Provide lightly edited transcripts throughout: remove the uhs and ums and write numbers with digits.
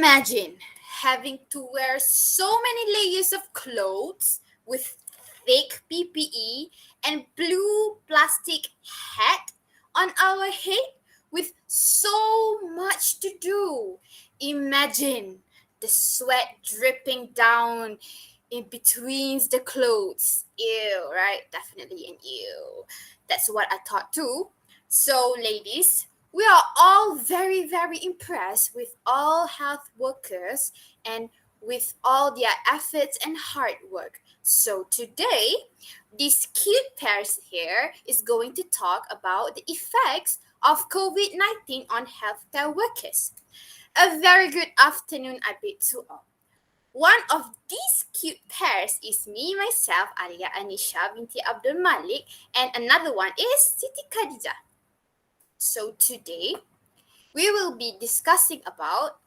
Imagine having to wear so many layers of clothes with thick PPE and blue plastic hat on our head with so much to do. Imagine the sweat dripping down in between the clothes. Ew, right? Definitely an ew. That's what I thought too. So, ladies, we are all very, very impressed with all health workers and with all their efforts and hard work. So, today, this cute pairs here is going to talk about the effects of COVID 19 on healthcare workers. A very good afternoon, I bid to all. One of these cute pairs is me, myself, ALYA, ANISHA, BINTI, ABDUL, MALEK, and another one is SITI, KHADIJAH. So today, we will be discussing about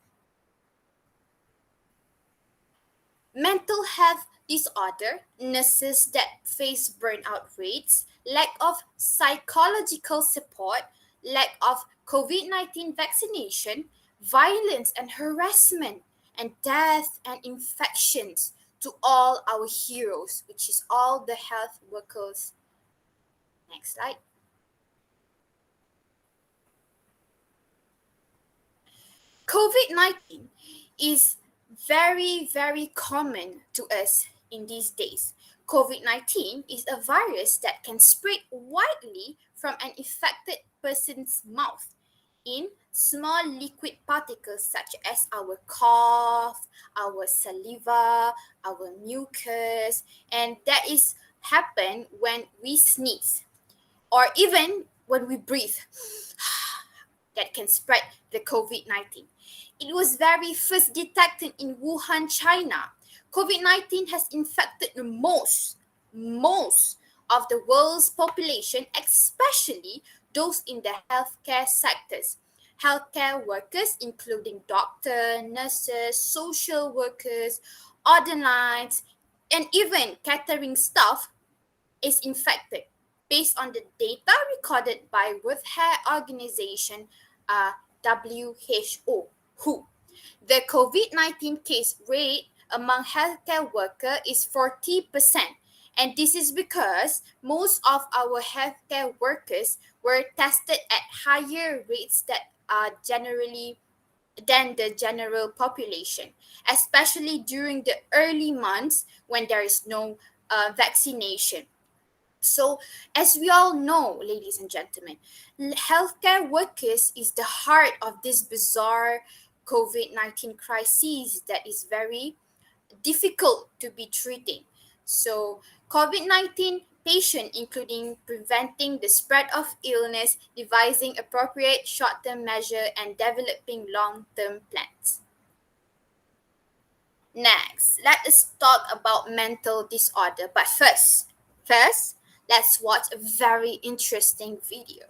mental health disorder, nurses that face burnout rates, lack of psychological support, lack of COVID-19 vaccination, violence and harassment, and death and infections to all our heroes, which is all the health workers. Next slide. COVID-19 is very, very common to us in these days. COVID-19 is a virus that can spread widely from an infected person's mouth in small liquid particles such as our cough, our saliva, our mucus, and that is happen when we sneeze or even when we breathe. That can spread the COVID-19. It was very first detected in Wuhan, China. COVID-19 has infected most of the world's population, especially those in the healthcare sectors. Healthcare workers, including doctors, nurses, social workers, order lines, and even catering staff, is infected based on the data recorded by World Health Organization, WHO. The COVID-19 case rate among healthcare workers is 40%. And this is because most of our healthcare workers were tested at higher rates that are generally than the general population, especially during the early months when there is no vaccination. So, as we all know, ladies and gentlemen, healthcare workers is the heart of this bizarre COVID-19 crisis that is very difficult to be treating. So, COVID-19 patient, including preventing the spread of illness, devising appropriate short-term measure, and developing long-term plans. Next, let us talk about mental disorder. But first, let's watch a very interesting video.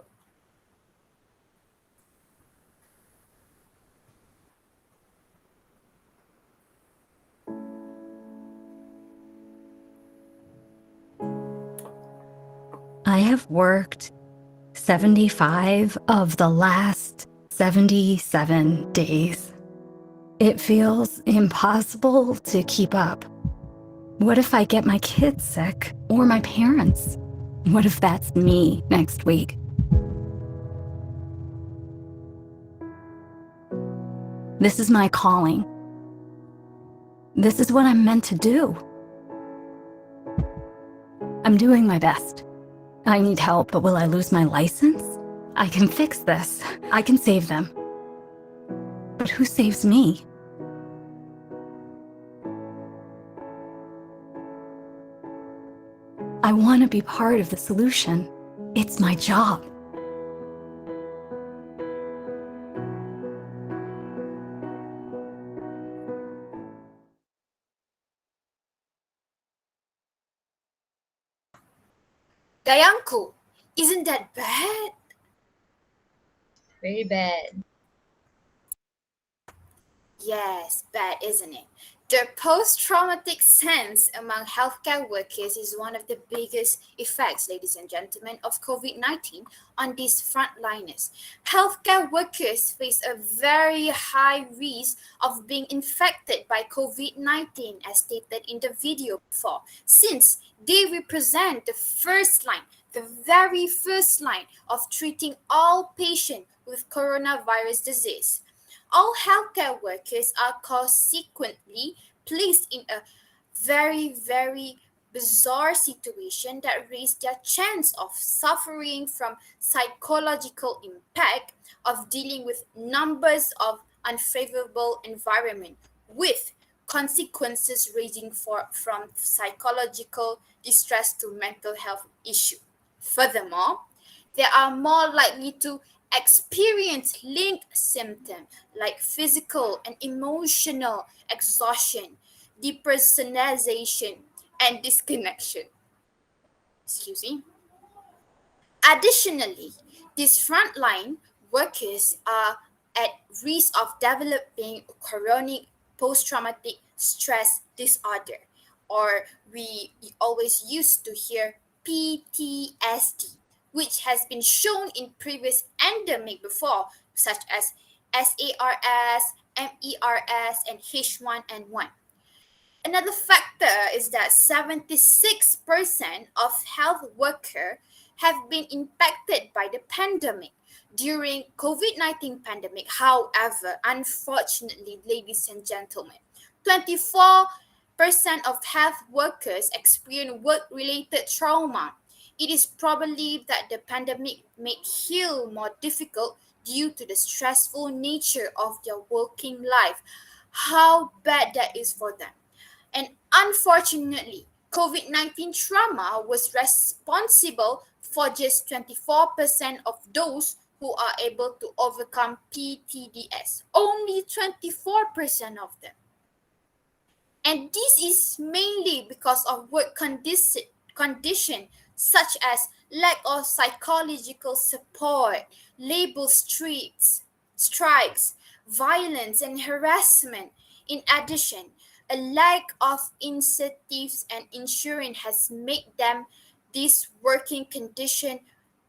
I have worked 75 of the last 77 days. It feels impossible to keep up. What if I get my kids sick or my parents? What if that's me next week? This is my calling. This is what I'm meant to do. I'm doing my best. I need help, but will I lose my license? I can fix this. I can save them. But who saves me? I want to be part of the solution. It's my job. Gayangku, isn't that bad? Very bad. Yes, bad, isn't it? The post traumatic sense among healthcare workers is one of the biggest effects, ladies and gentlemen, of COVID 19 on these frontliners. Healthcare workers face a very high risk of being infected by COVID 19, as stated in the video before, since they represent the first line, the very first line of treating all patients with coronavirus disease. All healthcare workers are consequently placed in a very bizarre situation that raise their chance of suffering from psychological impact of dealing with numbers of unfavorable environment with consequences ranging from psychological distress to mental health issue. Furthermore, they are more likely to experience linked symptoms like physical and emotional exhaustion, depersonalization, and disconnection. Excuse me. Additionally, these frontline workers are at risk of developing chronic post traumatic stress disorder, or we always used to hear PTSD, which has been shown in previous endemic before, such as SARS, MERS, and H1N1. Another factor is that 76% of health workers have been impacted by the pandemic during COVID-19 pandemic. However, unfortunately, ladies and gentlemen, 24% of health workers experience work-related trauma. It is probably that the pandemic made heal more difficult due to the stressful nature of their working life. How bad that is for them. And unfortunately, COVID 19 trauma was responsible for just 24% of those who are able to overcome PTDS. Only 24% of them. And this is mainly because of work condition such as lack of psychological support, labor strikes, violence and harassment. In addition, a lack of incentives and insurance has made them this working condition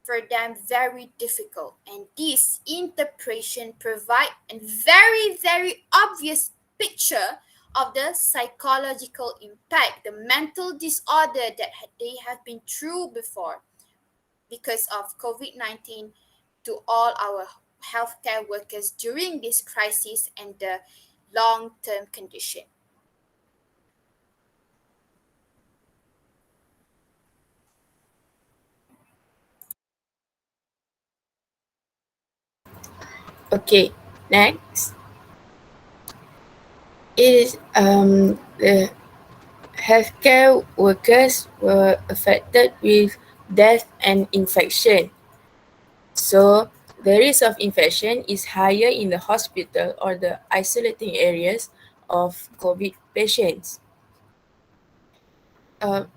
for them very difficult, and this interpretation provide a very obvious picture of the psychological impact, the mental disorder that they have been through before because of COVID-19 to all our healthcare workers during this crisis and the long-term condition. Okay, next is the healthcare workers were affected with death and infection. So the risk of infection is higher in the hospital or the isolating areas of COVID patients. Uh,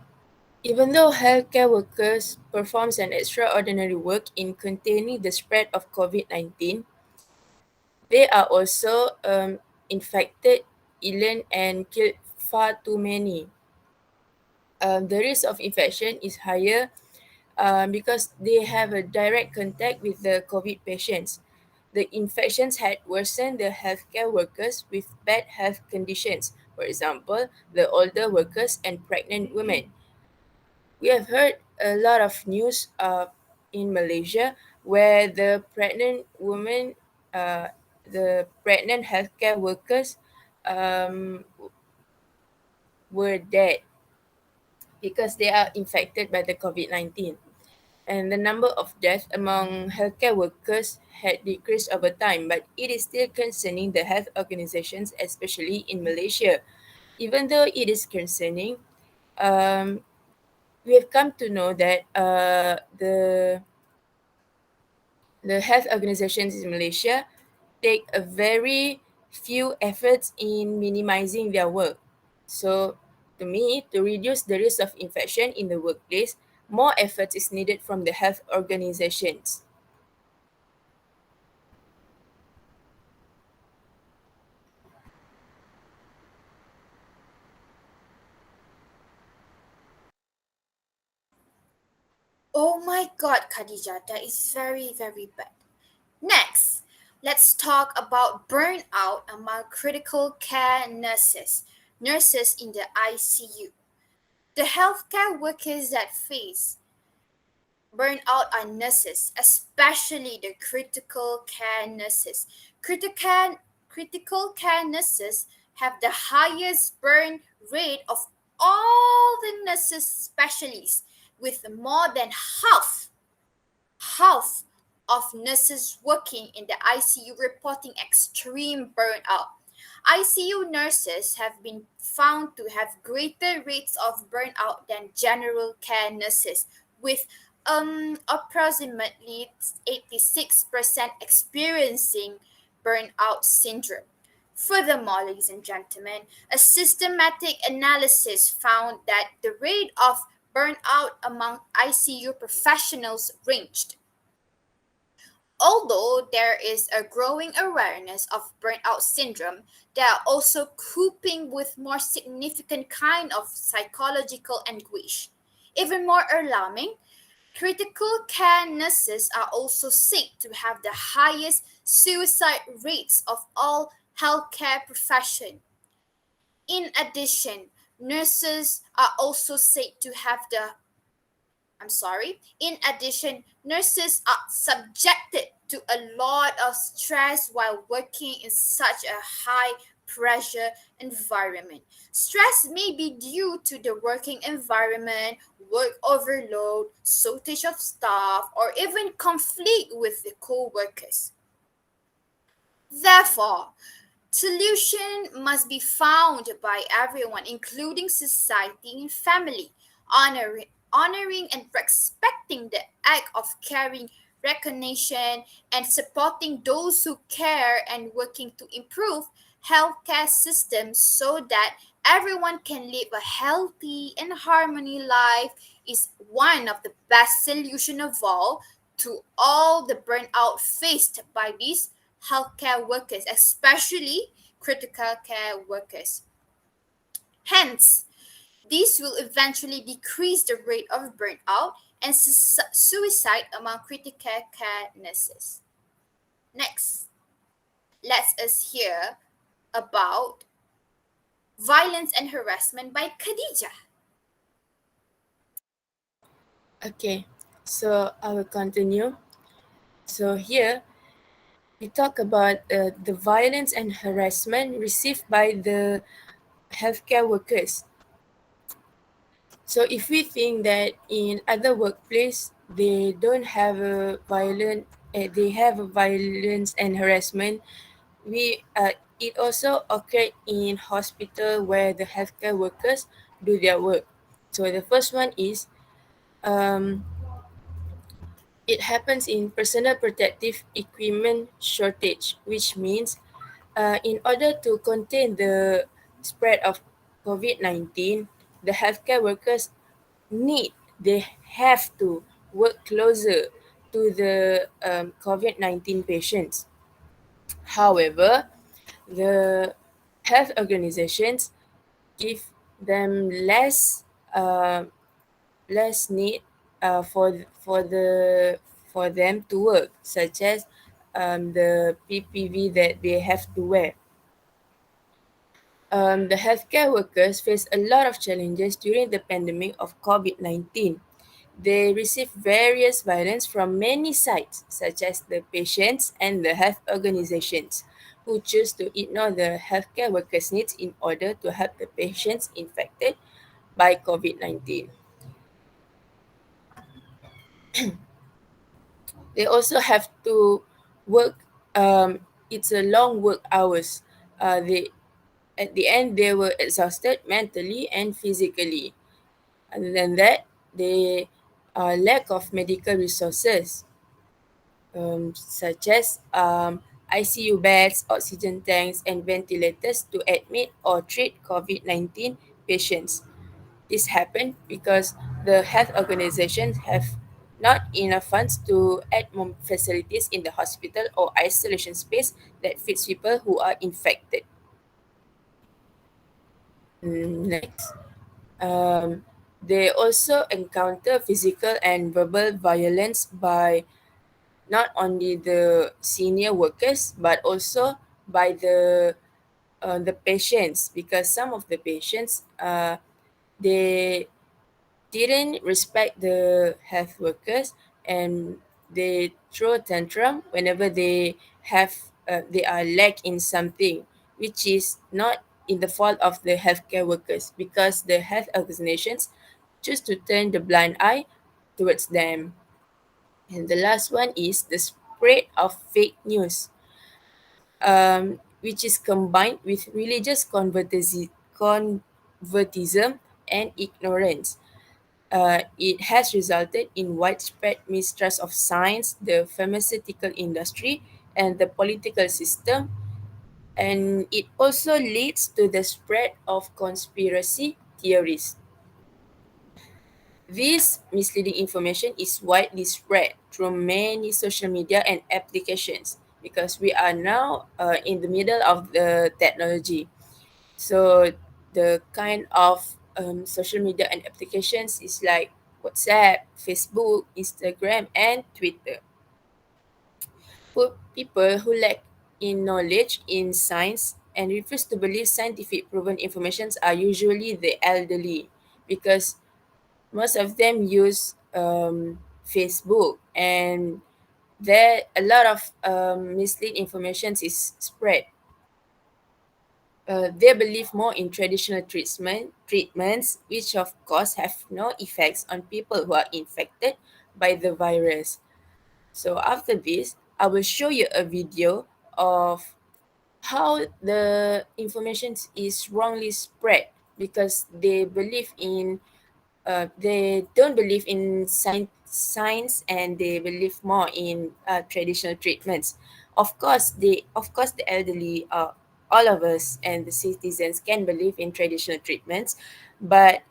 Even though healthcare workers performs an extraordinary work in containing the spread of COVID-19, they are also infected, ill, and killed far too many. The risk of infection is higher because they have a direct contact with the COVID patients. The infections had worsened the healthcare workers with bad health conditions, for example, the older workers and pregnant women. We have heard a lot of news in Malaysia where the pregnant healthcare workers um, were dead because they are infected by the COVID-19. And the number of deaths among healthcare workers had decreased over time, but it is still concerning the health organizations, especially in Malaysia. Even though it is concerning, um, we have come to know that the health organizations in Malaysia take a very few efforts in minimizing their work. So, to me, to reduce the risk of infection in the workplace, more effort is needed from the health organizations. Oh my god, Khadija, that is very, very bad. Next, let's talk about burnout among critical care nurses, nurses in the ICU. The healthcare workers that face burnout are nurses, especially the critical care nurses. Critical care nurses have the highest burn rate of all the nurses specialists, with more than half of nurses working in the ICU reporting extreme burnout. ICU nurses have been found to have greater rates of burnout than general care nurses, with approximately 86% experiencing burnout syndrome. Furthermore, ladies and gentlemen, a systematic analysis found that the rate of burnout among ICU professionals ranged. Although there is a growing awareness of burnout syndrome, they are also coping with more significant kind of psychological anguish. Even more alarming, critical care nurses are also said to have the highest suicide rates of all healthcare profession. In addition, nurses are also said to have the in addition, nurses are subjected to a lot of stress while working in such a high pressure environment. Stress may be due to the working environment, work overload, shortage of staff, or even conflict with the co-workers. Therefore, solution must be found by everyone, including society and family, honoring and respecting the act of caring, recognition, and supporting those who care and working to improve healthcare systems so that everyone can live a healthy and harmony life is one of the best solution of all to all the burnout faced by these healthcare workers, especially critical care workers. Hence, this will eventually decrease the rate of burnout and suicide among critical care nurses. Next, let us hear about violence and harassment by Khadijah. Okay, so I will continue. So here we talk about the violence and harassment received by the healthcare workers. So if we think that in other workplace they don't have a they have a violence and harassment, we it also occurred in hospital where the healthcare workers do their work. So the first one is um, it happens in personal protective equipment shortage, which means in order to contain the spread of COVID-19, the healthcare workers they have to work closer to the COVID-19 patients. However, the health organizations give them uh, less need for them to work, such as the PPV that they have to wear. The healthcare workers face a lot of challenges during the pandemic of COVID-19. They receive various violence from many sides, such as the patients and the health organizations, who choose to ignore the healthcare workers' needs in order to help the patients infected by COVID-19. They also have to work. It's a long work hours. They At the end they were exhausted mentally and physically. Other than that, they lack of medical resources, such as ICU beds, oxygen tanks, and ventilators to admit or treat COVID-19 patients. This happened because the health organizations have not enough funds to add more facilities in the hospital or isolation space that fits people who are infected. Next, They also encounter physical and verbal violence by not only the senior workers but also by the patients, because some of the patients they didn't respect the health workers, and they throw a tantrum whenever they are lack in something, which is not in the fault of the healthcare workers, because the health organizations choose to turn the blind eye towards them. And the last one is the spread of fake news, which is combined with religious convertism and ignorance. It has resulted in widespread mistrust of science, the pharmaceutical industry, and the political system, and it also leads to the spread of conspiracy theories. This misleading information is widely spread through many social media and applications, because we are now in the middle of the technology. So the kind of social media and applications is like WhatsApp, Facebook, Instagram, and Twitter. People who lack in knowledge in science and refuse to believe scientific proven informations are usually the elderly, because most of them use Facebook, and there a lot of misleading information is spread. They believe more in traditional treatments, which of course have no effects on people who are infected by the virus. So after this, I will show you a video of how the information is wrongly spread, because they don't believe in science, and they believe more in traditional treatments. Of course the elderly, all of us and the citizens can believe in traditional treatments, but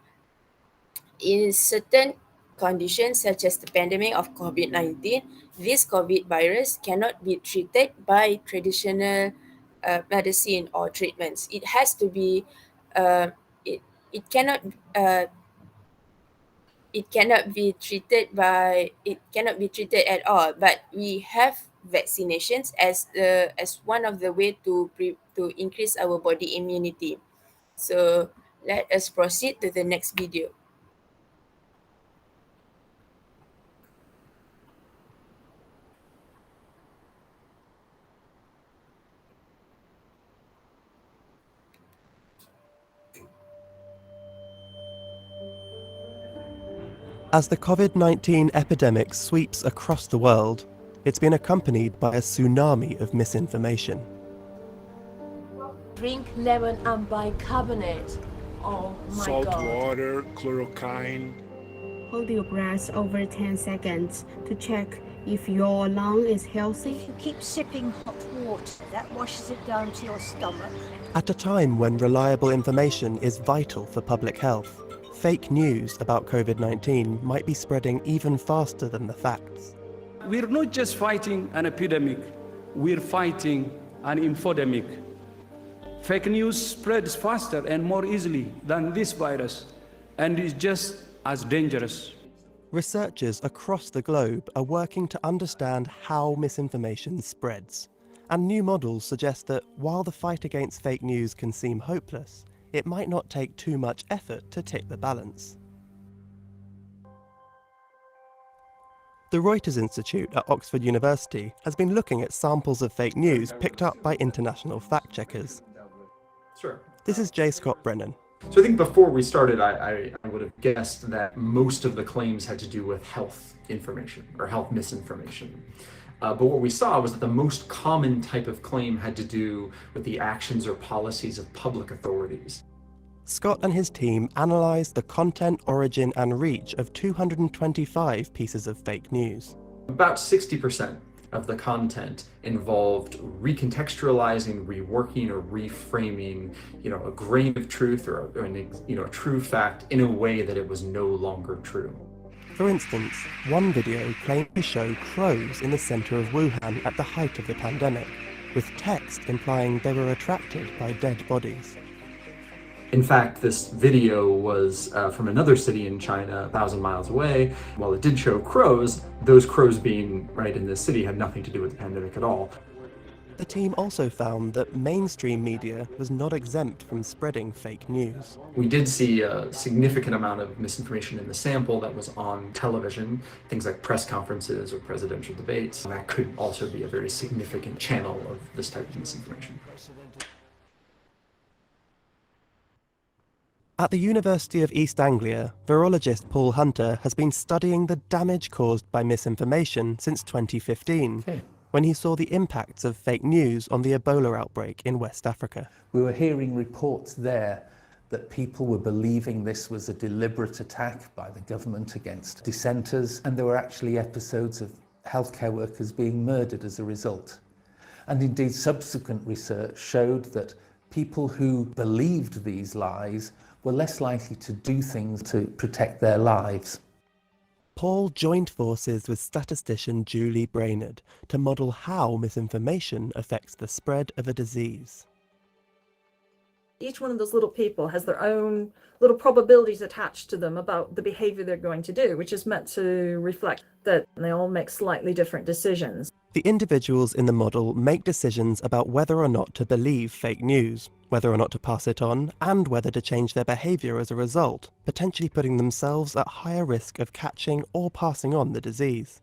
in certain conditions such as the pandemic of COVID-19, this COVID virus cannot be treated by traditional medicine or treatments. It has to be uh, it, it cannot uh, it cannot be treated at all, but we have vaccinations as one of the way to increase our body immunity. So let us proceed to the next video. As the COVID-19 epidemic sweeps across the world, it's been accompanied by a tsunami of misinformation. Drink lemon and bicarbonate. Oh my Salt god. water, chloroquine. Hold your breath over 10 seconds to check if your lung is healthy. You keep sipping hot water, that washes it down to your stomach. At a time when reliable information is vital for public health, fake news about COVID-19 might be spreading even faster than the facts. We're not just fighting an epidemic, we're fighting an infodemic. Fake news spreads faster and more easily than this virus, and is just as dangerous. Researchers across the globe are working to understand how misinformation spreads. And new models suggest that while the fight against fake news can seem hopeless, it might not take too much effort to tip the balance. The Reuters Institute at Oxford University has been looking at samples of fake news picked up by international fact-checkers. Sure. This is J. Scott Brennan. So I think before we started, I would have guessed that most of the claims had to do with health information or health misinformation. But what we saw was that the most common type of claim had to do with the actions or policies of public authorities. Scott and his team analysed the content, origin and reach of 225 pieces of fake news. About 60% of the content involved recontextualizing, reworking, or reframing, a grain of truth or a true fact in a way that it was no longer true. For instance, one video claimed to show crows in the centre of Wuhan at the height of the pandemic, with text implying they were attracted by dead bodies. In fact, this video was from another city in China, 1,000 miles away. While it did show crows, those crows being right in this city had nothing to do with the pandemic at all. The team also found that mainstream media was not exempt from spreading fake news. We did see a significant amount of misinformation in the sample that was on television, things like press conferences or presidential debates. And that could also be a very significant channel of this type of misinformation. At the University of East Anglia, virologist Paul Hunter has been studying the damage caused by misinformation since 2015. When he saw the impacts of fake news on the Ebola outbreak in West Africa. We were hearing reports there that people were believing this was a deliberate attack by the government against dissenters, and there were actually episodes of healthcare workers being murdered as a result. And indeed, subsequent research showed that people who believed these lies were less likely to do things to protect their lives. Paul joined forces with statistician Julie Brainerd to model how misinformation affects the spread of a disease. Each one of those little people has their own little probabilities attached to them about the behavior they're going to do, which is meant to reflect that they all make slightly different decisions. The individuals in the model make decisions about whether or not to believe fake news, whether or not to pass it on, and whether to change their behavior as a result, potentially putting themselves at higher risk of catching or passing on the disease.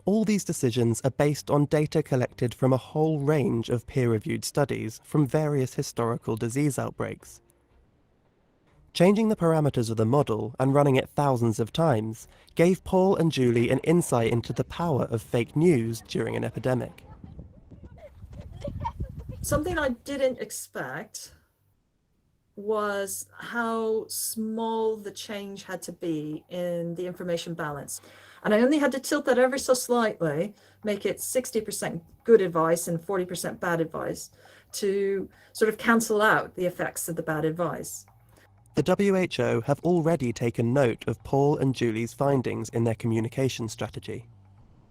All these decisions are based on data collected from a whole range of peer-reviewed studies from various historical disease outbreaks. Changing the parameters of the model and running it thousands of times gave Paul and Julie an insight into the power of fake news during an epidemic. Something I didn't expect was how small the change had to be in the information balance. And I only had to tilt that ever so slightly, make it 60% good advice and 40% bad advice, to sort of cancel out the effects of the bad advice. The WHO have already taken note of Paul and Julie's findings in their communication strategy.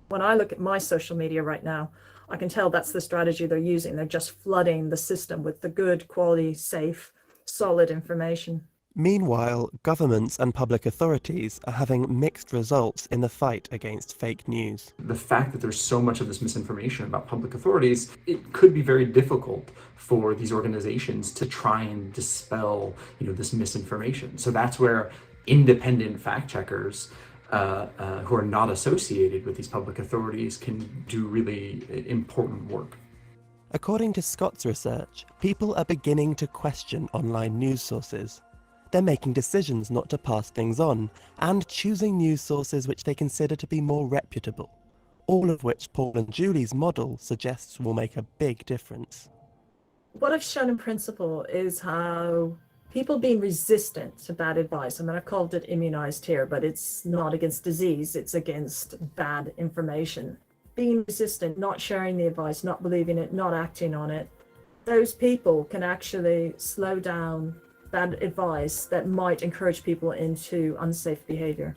When I look at my social media right now, I can tell that's the strategy they're using. They're just flooding the system with the good, quality, safe, solid information. Meanwhile, governments and public authorities are having mixed results in the fight against fake news. The fact that there's so much of this misinformation about public authorities, it could be very difficult for these organizations to try and dispel, this misinformation. So that's where independent fact checkers who are not associated with these public authorities can do really important work. According to Scott's research, people are beginning to question online news sources. They're making decisions not to pass things on and choosing news sources which they consider to be more reputable, all of which Paul and Julie's model suggests will make a big difference. What I've shown in principle is how people being resistant to bad advice, I've called it immunized here, but it's not against disease, it's against bad information. Being resistant, not sharing the advice, not believing it, not acting on it, those people can actually slow down bad advice that might encourage people into unsafe behavior.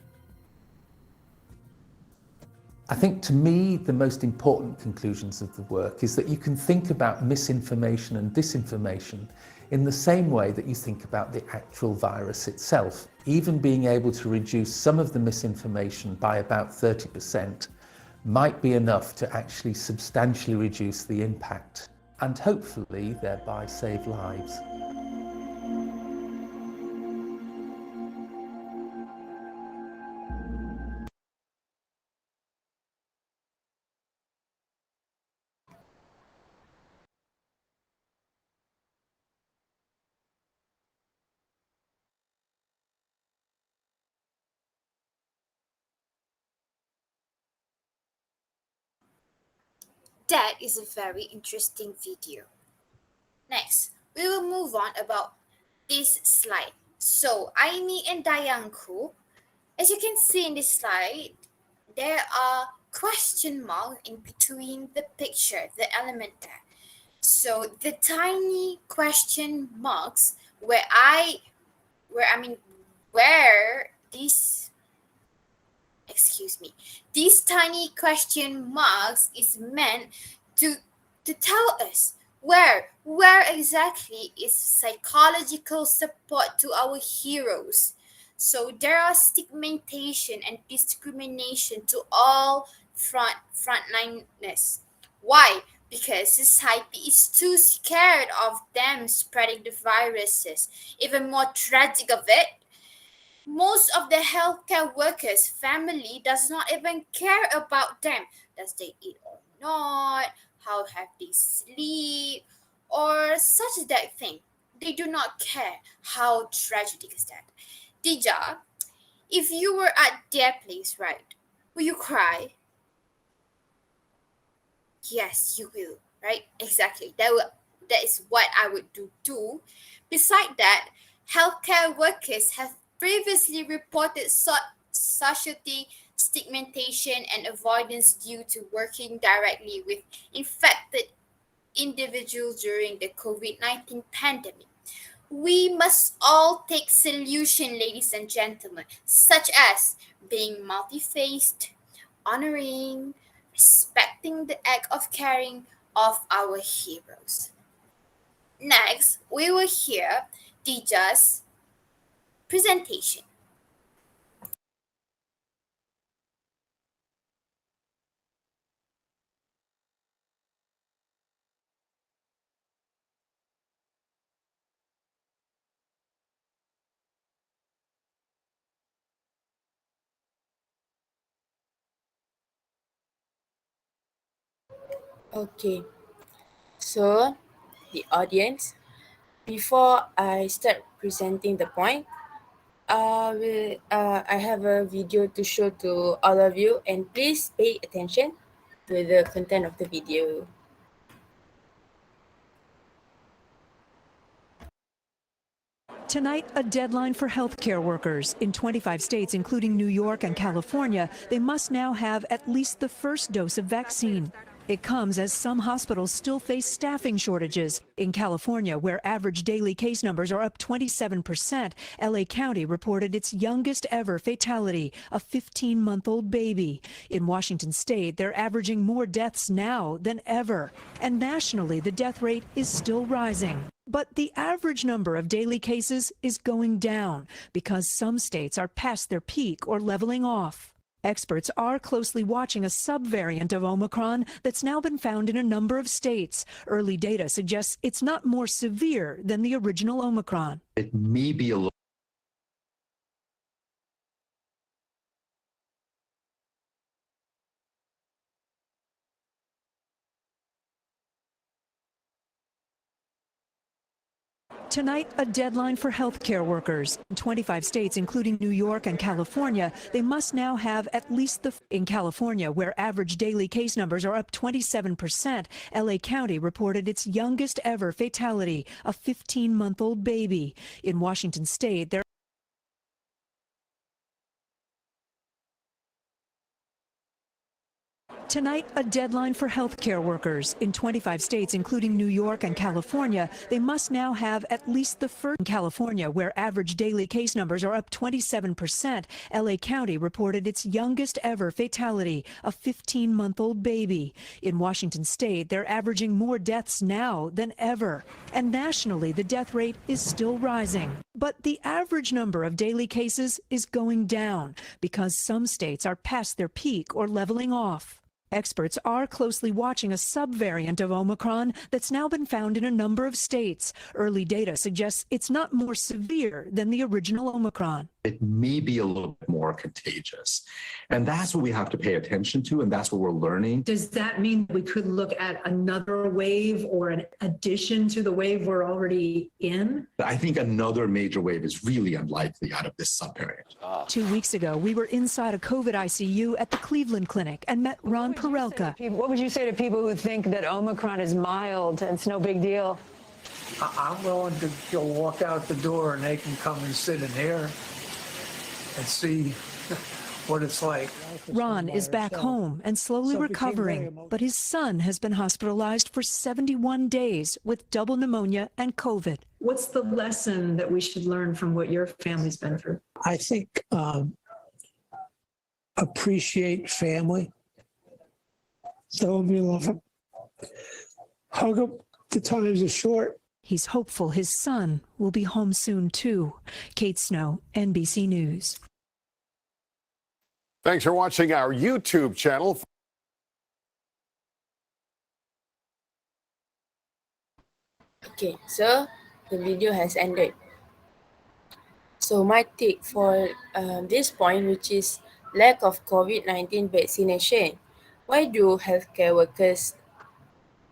I think to me, the most important conclusions of the work is that you can think about misinformation and disinformation in the same way that you think about the actual virus itself. Even being able to reduce some of the misinformation by about 30% might be enough to actually substantially reduce the impact and hopefully thereby save lives. That is a very interesting video. Next, we will move on about this slide. So, Aini and Dayanku, as you can see in this slide, there are question marks in between the picture, the element there. So, the tiny question marks where these tiny question marks is meant to tell us Where exactly is psychological support to our heroes? So there are stigmatization and discrimination to all frontliners. Why? Because society is too scared of them spreading the viruses. Even more tragic of it, most of the healthcare workers' family does not even care about them. Does they eat or not? How have they sleep? Or such that thing. They do not care. How tragic is that? Dija, if you were at their place, right, will you cry? Yes, you will, right? Exactly. That is what I would do too. Beside that, healthcare workers have previously reported society stigmatization and avoidance due to working directly with infected individuals during the COVID-19 pandemic. We must all take solution, ladies and gentlemen, such as being multi-faced, honoring, respecting the act of caring of our heroes. Next, we will hear Dija's presentation. Okay, so the audience, before I start presenting the point, I have a video to show to all of you, and please pay attention to the content of the video. Tonight, a deadline for healthcare workers. In 25 states, including New York and California, they must now have at least the first dose of vaccine. It comes as some hospitals still face staffing shortages. In California, where average daily case numbers are up 27%, LA County reported its youngest ever fatality, a 15-month-old baby. In Washington state, they're averaging more deaths now than ever. And nationally, the death rate is still rising. But the average number of daily cases is going down because some states are past their peak or leveling off. Experts are closely watching a subvariant of Omicron that's now been found in a number of states. Early data suggests it's not more severe than the original Omicron. It may be a little. Tonight, a deadline for healthcare workers. In 25 states, including New York and California, they must now have at least in California, where average daily case numbers are up 27%, LA County reported its youngest ever fatality, a 15-month-old baby. In Washington state, there Tonight, a deadline for healthcare workers. In 25 states, including New York and California, they must now have at least the first. In California, where average daily case numbers are up 27%, LA County reported its youngest ever fatality, a 15-month-old baby. In Washington state, they're averaging more deaths now than ever. And nationally, the death rate is still rising. But the average number of daily cases is going down because some states are past their peak or leveling off. Experts are closely watching a subvariant of Omicron that's now been found in a number of states. Early data suggests it's not more severe than the original Omicron. It may be a little bit more contagious. And that's what we have to pay attention to, and that's what we're learning. Does that mean we could look at another wave or an addition to the wave we're already in? I think another major wave is really unlikely out of this subvariant. 2 weeks ago, we were inside a COVID ICU at the Cleveland Clinic and met Ron Perelka. What would you say to people who think that Omicron is mild and it's no big deal? I'm willing to go walk out the door and they can come and sit in here and see what it's like. Ron is back home and slowly recovering, but his son has been hospitalized for 71 days with double pneumonia and COVID. What's the lesson that we should learn from what your family's been through? I think appreciate family. Tell them you love them. Hug them The times are short. He's hopeful his son will be home soon, too. Kate Snow, NBC News. Thanks for watching our YouTube channel. Okay, so the video has ended. So my take for this point, which is lack of COVID-19 vaccination. Why do healthcare workers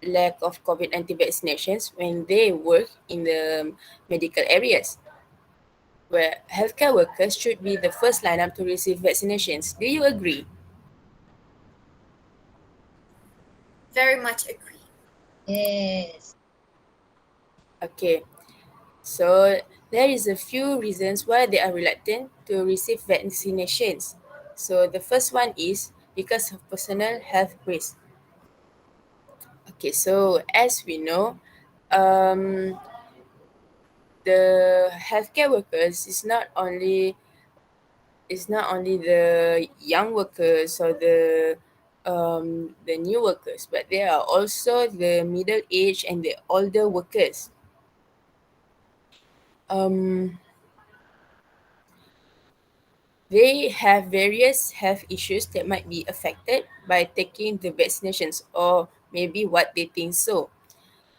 lack of COVID-19 vaccinations when they work in the medical areas, where healthcare workers should be the first lineup to receive vaccinations? Do you agree? Very much agree. Yes. Okay, so there is a few reasons why they are reluctant to receive vaccinations. So the first one is because of personal health risk. Okay, so as we know, the healthcare workers is not only the young workers or the new workers, but they are also the middle age and the older workers. They have various health issues that might be affected by taking the vaccinations, or maybe what they think so.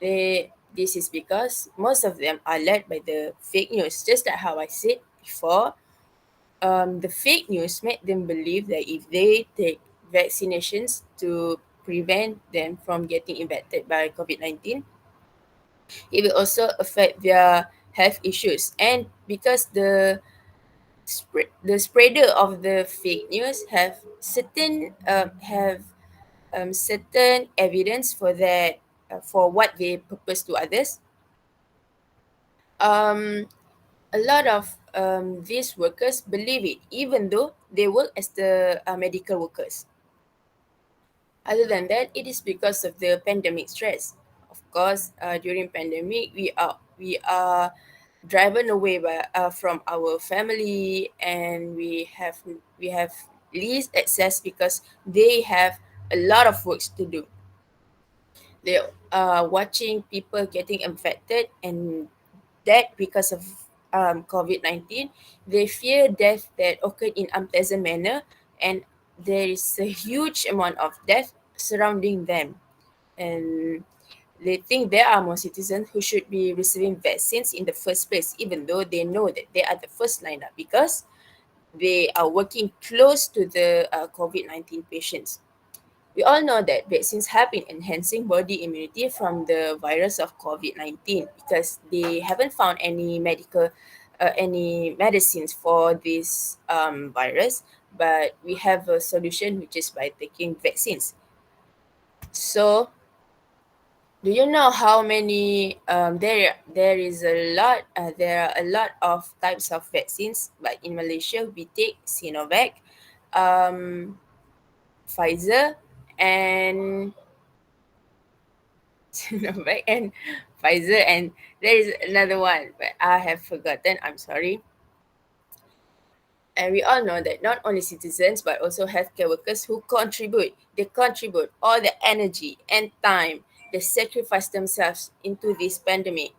This is because most of them are led by the fake news, just like how I said before. The fake news made them believe that if they take vaccinations to prevent them from getting infected by COVID-19, it will also affect their health issues. And because the spreader of the fake news have certain evidence for that, for what they purpose to others. A lot of these workers believe it, even though they work as the medical workers. Other than that, it is because of the pandemic stress. Of course, during pandemic, we are driven away from our family, and we have least access because they have a lot of works to do. They are watching people getting infected, and that because of COVID-19, they fear death that occurred in unpleasant manner, and there is a huge amount of death surrounding them. And they think there are more citizens who should be receiving vaccines in the first place, even though they know that they are the first lineup because they are working close to the COVID-19 patients. We all know that vaccines have been enhancing body immunity from the virus of COVID-19 because they haven't found any medicines for this virus, but we have a solution, which is by taking vaccines. So, do you know how many there are a lot of types of vaccines, but in Malaysia we take Sinovac, um, Pfizer, and Sinovac and Pfizer, and there is another one, but I have forgotten. I'm sorry. And we all know that not only citizens but also healthcare workers who contribute. They contribute all the energy and time. They sacrifice themselves into this pandemic.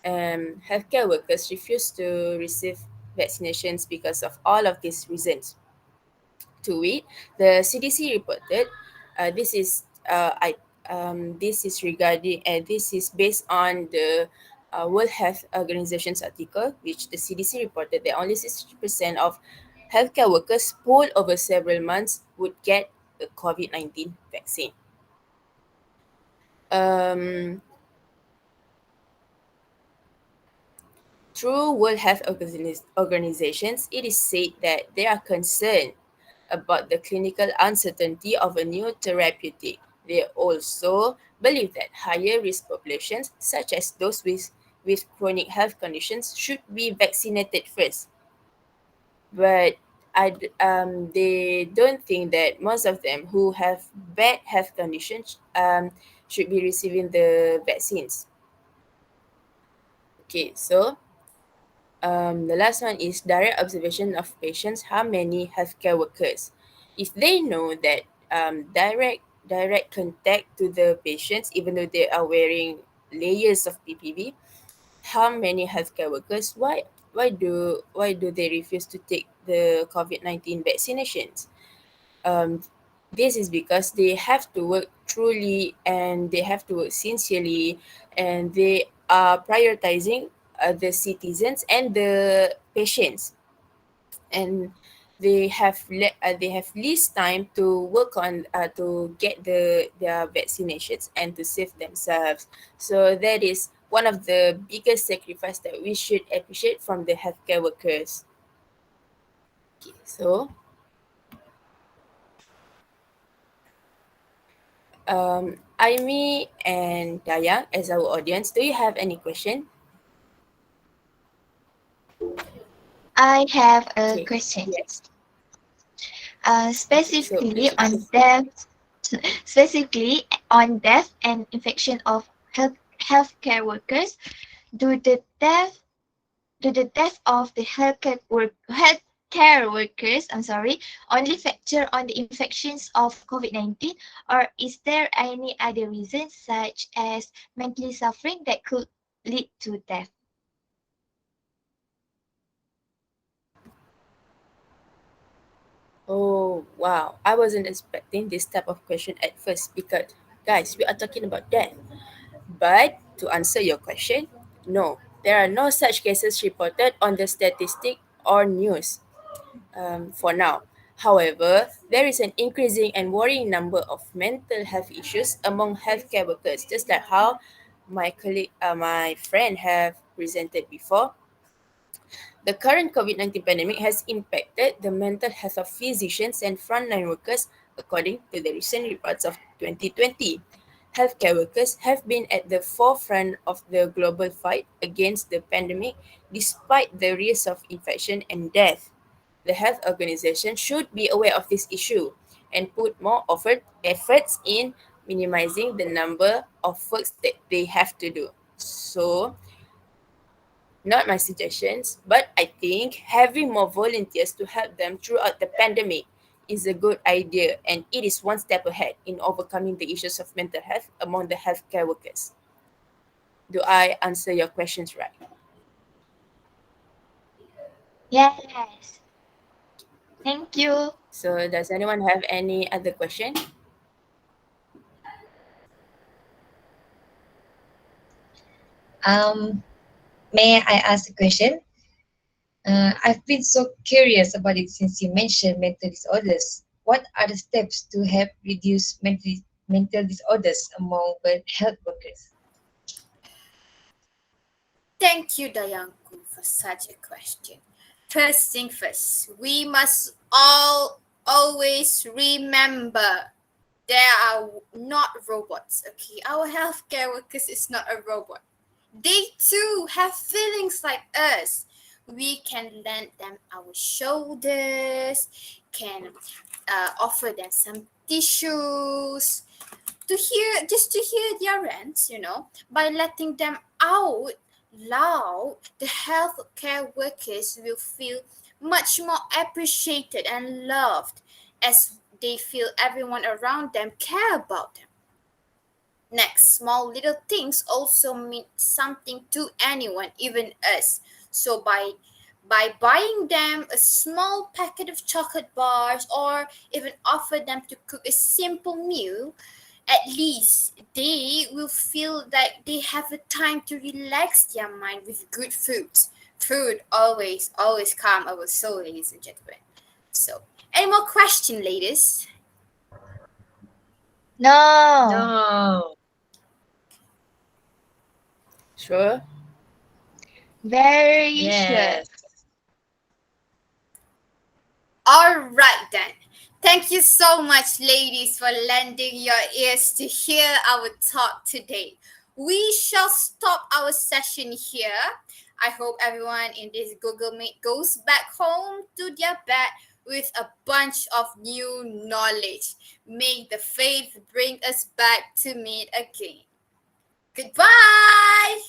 Healthcare workers refuse to receive vaccinations because of all of these reasons. To it, the CDC reported, this is this is regarding, and this is based on the World Health Organization's article, which the CDC reported that only 60% of healthcare workers polled over several months would get the COVID-19 vaccine. Um, Through World Health Organizations, it is said that they are concerned about the clinical uncertainty of a new therapeutic. They also believe that higher risk populations, such as those with chronic health conditions, should be vaccinated first. But they don't think that most of them who have bad health conditions should be receiving the vaccines. Okay, so the last one is direct observation of patients harm many healthcare workers. If they know that direct contact to the patients, even though they are wearing layers of PPV, how many healthcare workers? Why do they refuse to take the COVID-19 vaccinations? Um, this is because they have to work truly and they have to work sincerely, and they are prioritizing the citizens and the patients, and they have least time to work on to get their vaccinations and to save themselves. So that is one of the biggest sacrifice that we should appreciate from the healthcare workers. Okay, so Aimi and Dayang, as our audience, do you have any question? I have a Okay. question. Yes. Specifically on death, specifically on death and infection of healthcare workers. Do the death of the healthcare workers, only factor on the infections of COVID-19, or is there any other reason such as mentally suffering that could lead to death? Oh, wow. I wasn't expecting this type of question at first because, guys, we are talking about death. But to answer your question, no, there are no such cases reported on the statistic or news for now. However, there is an increasing and worrying number of mental health issues among healthcare workers, just like how my friend have presented before. The current COVID-19 pandemic has impacted the mental health of physicians and frontline workers, according to the recent reports of 2020. Healthcare workers have been at the forefront of the global fight against the pandemic despite the risk of infection and death. The health organization should be aware of this issue and put more efforts in minimizing the number of works that they have to do. So, not my suggestions, but I think having more volunteers to help them throughout the pandemic is a good idea, and it is one step ahead in overcoming the issues of mental health among the healthcare workers. Do I answer your questions right? Yes. Thank you. So, does anyone have any other question? May I ask a question? I've been so curious about it since you mentioned mental disorders. What are the steps to help reduce mental disorders among health workers? Thank you, Dayanku, for such a question. First thing first, we must all always remember they are not robots, okay? Our healthcare workers is not a robot. They too have feelings like us. We can lend them our shoulders, can offer them some tissues to hear their rants, by letting them out loud. The healthcare workers will feel much more appreciated and loved as they feel everyone around them care about them. Next, small little things also mean something to anyone, even us. So by buying them a small packet of chocolate bars or even offer them to cook a simple meal, at least they will feel that they have a time to relax their mind with good food. Food always calm our soul, ladies and gentlemen. So, any more question, ladies? No. No. Sure. Very sure. Yes. All right then. Thank you so much, ladies, for lending your ears to hear our talk today. We shall stop our session here. I hope everyone in this Google Meet goes back home to their bed with a bunch of new knowledge. May the faith bring us back to meet again. Goodbye!